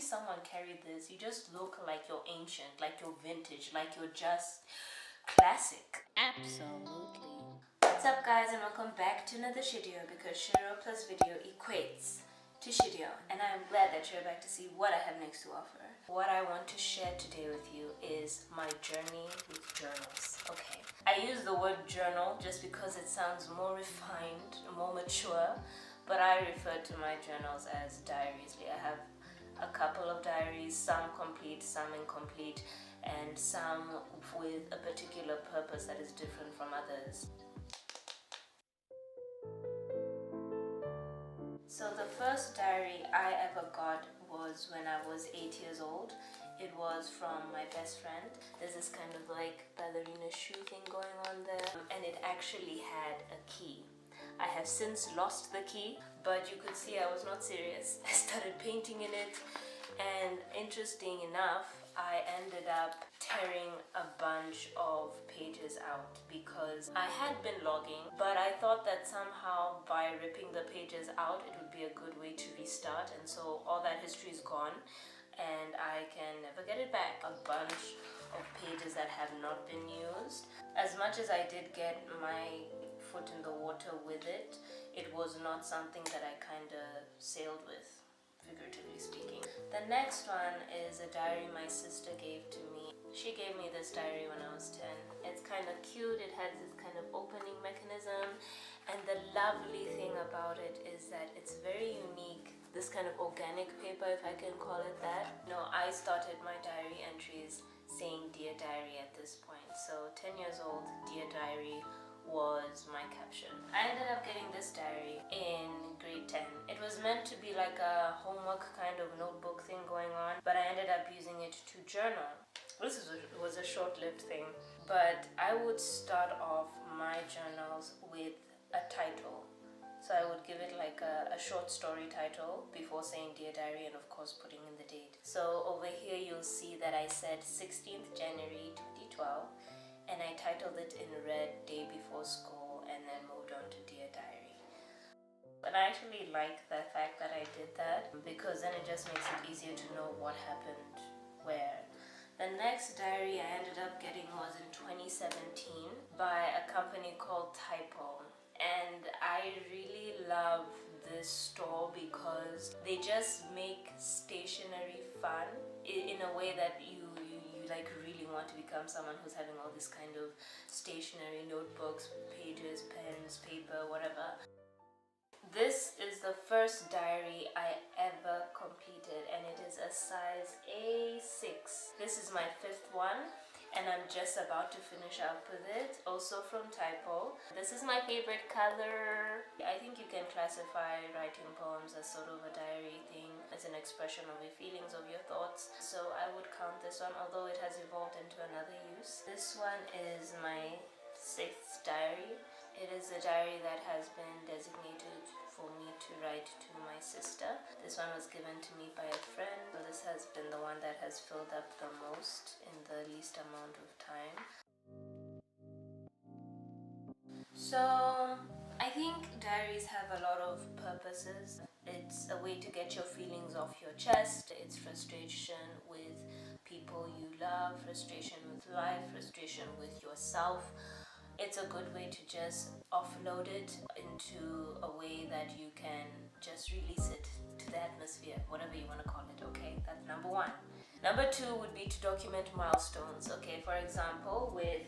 see someone carry this, you just look like you're ancient, like you're vintage, like you're just classic. Absolutely. What's up guys, and welcome back to another Shiro, because Shiro plus video equates to Shiro, and I'm glad that you're back to see what I have next to offer. What I want to share today with you is my journey with journals. Okay, I use the word journal just because it sounds more refined, more mature, but I refer to my journals as diaries. I have a couple of diaries, some complete, some incomplete, and some with a particular purpose that is different from others. So the first diary I ever got was when I was 8 years old. It was from my best friend. There's this kind of like ballerina shoe thing going on there, and it actually had a key. I have since lost the key, but you could see I was not serious. I started painting in it, and interesting enough, I ended up tearing a bunch of pages out because I had been logging, but I thought that somehow by ripping the pages out it would be a good way to restart, and so all that history is gone and I can never get it back. A bunch of pages that have not been used. As much as I did get my foot in the water with it, it was not something that I kind of sailed with, figuratively speaking. The next one is a diary my sister gave to me. She gave me this diary when I was 10. It's kind of cute, it has this kind of opening mechanism, and the lovely thing about it is that it's very unique. This kind of organic paper, if I can call it that. No, I started my diary entries saying Dear Diary at this point. So 10 years old, Dear Diary was my caption. I ended up getting this diary in grade 10. It was meant to be like a homework kind of notebook thing going on, but I ended up using it to journal. This was a short-lived thing, but I would start off my journals with a title. So I would give it like a short story title before saying Dear Diary, and of course putting in the date. So over here you'll see that I said 16th January 2012, and I titled it in red Day Before School, and then moved on to Dear Diary. But I actually like the fact that I did that, because then it just makes it easier to know what happened where. The next diary I ended up getting was in 2017 by a company called Typo. And I really love this store because they just make stationery fun in a way that you like really want to become someone who's having all this kind of stationery, notebooks, pages, pens, paper, whatever. This is the first diary I ever completed, and it is a size A6. This is my 5th one, and I'm just about to finish up with it, also from Typo. This is my favorite color. I think you can classify writing poems as sort of a diary thing. It's an expression of your feelings, of your thoughts. So I would count this one, although it has evolved into another use. This one is my 6th diary. It is a diary that has been designated for me to write to my sister. This one was given to me by a friend, so this has been the one that has filled up the most in the least amount of time. So I think diaries have a lot of purposes. It's a way to get your feelings off your chest. It's frustration with people you love, frustration with life, frustration with yourself. It's a good way to just offload it into a way that you can just release it to the atmosphere, whatever you want to call it, okay? That's number one. Number two would be to document milestones, okay? For example, with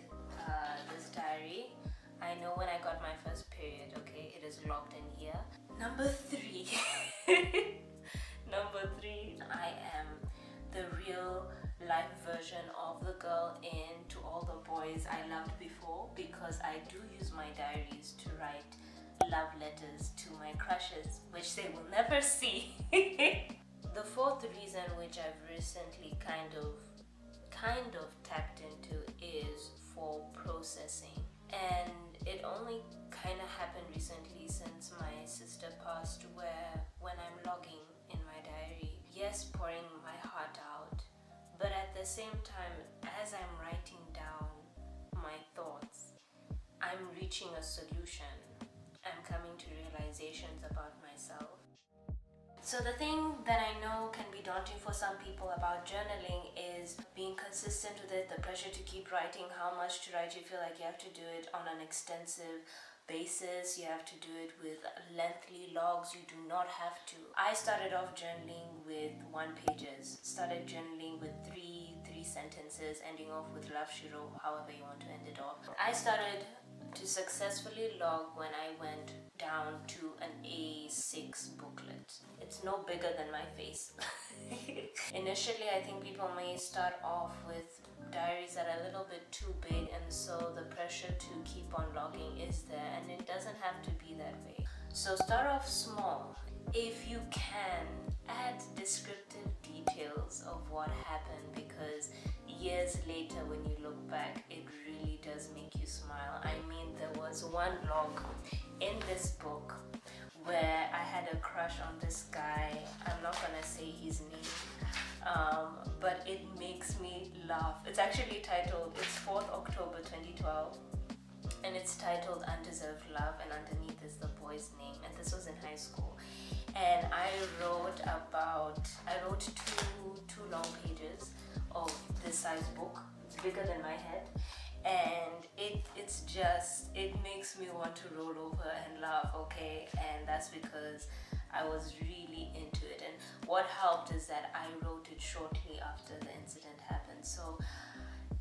this diary, I know when I got my first period, okay? It is logged in here. Number three, I am the real life version of the girl in To All the Boys I Loved Before, because I do use my diaries to write love letters to my crushes, which they will never see. The fourth reason, which I've recently kind of tapped into, is for processing. And it only kind of happened recently since my sister passed, where when I'm logging in my diary, yes, pouring my heart out, but at the same time, as I'm writing down my thoughts, I'm reaching a solution. I'm coming to realizations about myself. So the thing that I know can be daunting daunting for some people about journaling is being consistent with it, the pressure to keep writing, how much to write. You feel like you have to do it on an extensive basis, you have to do it with lengthy logs. You do not have to. I started off journaling with 1 pages, started journaling with three sentences, ending off with love Shiro, however you want to end it off. I started to successfully log when I went down to an A6 booklet. It's no bigger than my face. Initially, I think people may start off with diaries that are a little bit too big, and so the pressure to keep on logging is there, and it doesn't have to be that way. So start off small. If you can, add descriptive details of what happened, because years later when you look back, it really does make you smile. I mean, there was one log in this book where I had a crush on this guy. I'm not gonna say his name, but it makes me laugh. It's actually titled, it's 4th October 2012, and it's titled Undeserved Love, and underneath is the boy's name, and this was in high school. And I wrote two long pages of this size book. It's bigger than my head, and it makes me want to roll over and laugh, okay? And that's because I was really into it. And what helped is that I wrote it shortly after the incident happened. So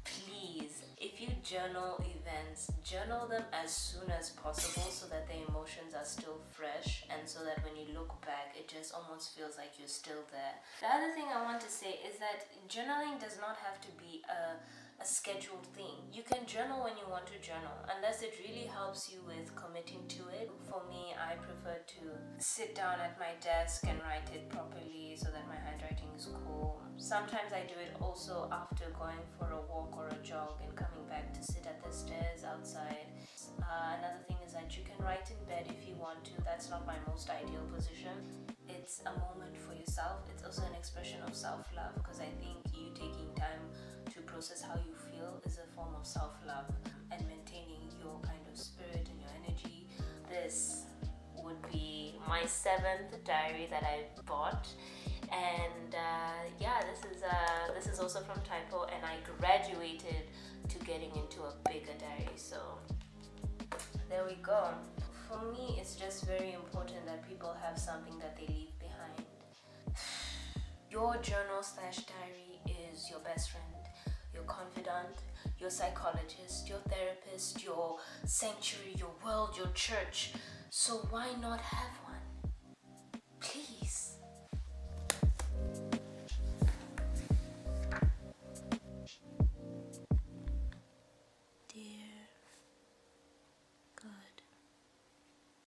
please, if you journal events, journal them as soon as possible so that the emotions are still fresh, and so that when you look back, it just almost feels like you're still there. The other thing I want to say is that journaling does not have to be a scheduled thing. You can journal when you want to journal, unless it really helps you with committing to it. For me, I prefer to sit down at my desk and write it properly so that my handwriting is cool. Sometimes I do it also after going for a walk or a jog and coming back to sit at the stairs outside. Another thing is that you can write in bed if you want to. That's not my most ideal position. It's a moment for yourself. It's also an expression of self-love, because I think you taking time to process how you feel is a form of self-love and maintaining your kind of spirit and your energy. This would be my 7th diary that I bought, and this is also from Typo, and I graduated to getting into a bigger diary. So there we go. For me, it's just very important that people have something that they leave behind. Your journal/diary is your best friend, your confidant, your psychologist, your therapist, your sanctuary, your world, your church. So why not have